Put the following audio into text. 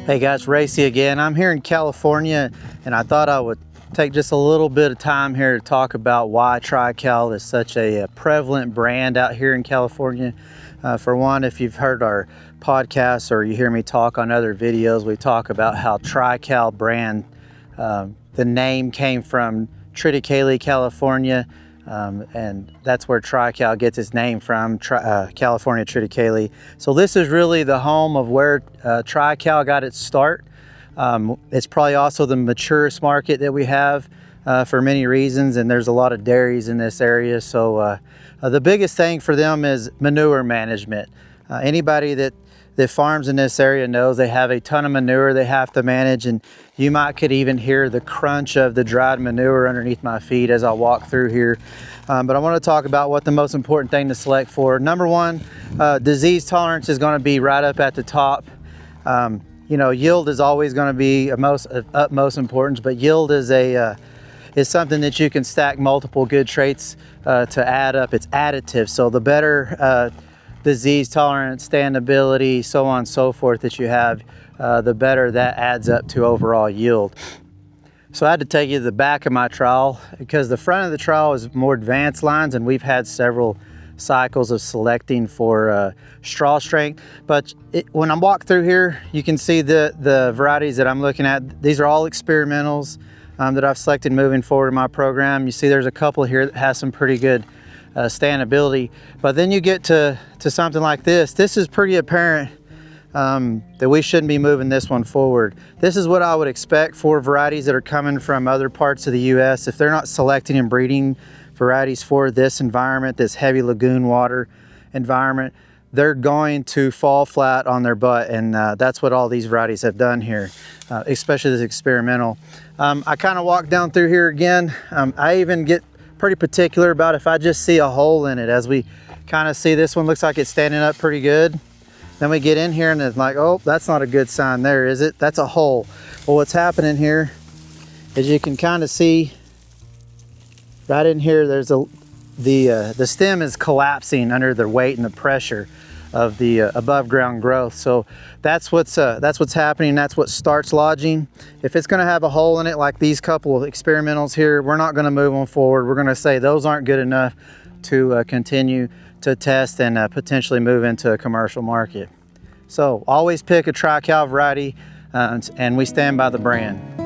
Hey guys, Racey again. I'm here in California and I thought I would take just a little bit of time here to talk about why TriCal is such a prevalent brand out here in California. For one, if you've heard our podcasts or you hear me talk on other videos, we talk about how TriCal brand, the name came from Triticale, California. And that's where TriCal gets its name from, California Triticale. So this is really the home of where TriCal got its start. It's probably also the maturest market that we have for many reasons, and there's a lot of dairies in this area. So the biggest thing for them is manure management. Anybody that farms in this area knows they have a ton of manure they have to manage, and you could even hear the crunch of the dried manure underneath my feet as I walk through here. But I want to talk about what the most important thing to select for. Number one, disease tolerance is going to be right up at the top. You know, yield is always going to be of utmost importance, but yield is something that you can stack multiple good traits to add up. It's additive. So the better disease tolerance, standability, so on and so forth that you have, the better that adds up to overall yield. So I had to take you to the back of my trowel because the front of the trowel is more advanced lines, and we've had several cycles of selecting for straw strength. But when I walk through here, you can see the varieties that I'm looking at. These are all experimentals that I've selected moving forward in my program. You see there's a couple here that has some pretty good standability, but then you get to something like this. This is pretty apparent that we shouldn't be moving this one forward. This is what I would expect for varieties that are coming from other parts of the US. If they're not selecting and breeding varieties for this environment, this heavy lagoon water environment, they're going to fall flat on their butt, and that's what all these varieties have done here, especially this experimental. I kind of walk down through here again. I even get pretty particular about if I just see a hole in it. As we kind of see, this one looks like it's standing up pretty good. Then we get in here and it's like, oh, that's not a good sign there, is it? That's a hole. Well, what's happening here is you can kind of see right in here, there's the stem is collapsing under the weight and the pressure of the above ground growth. So that's what's happening. That's what starts lodging. If it's going to have a hole in it like these couple of experimentals here, we're not going to move them forward. We're going to say those aren't good enough to continue to test and potentially move into a commercial market. So always pick a TriCal variety, and we stand by the brand.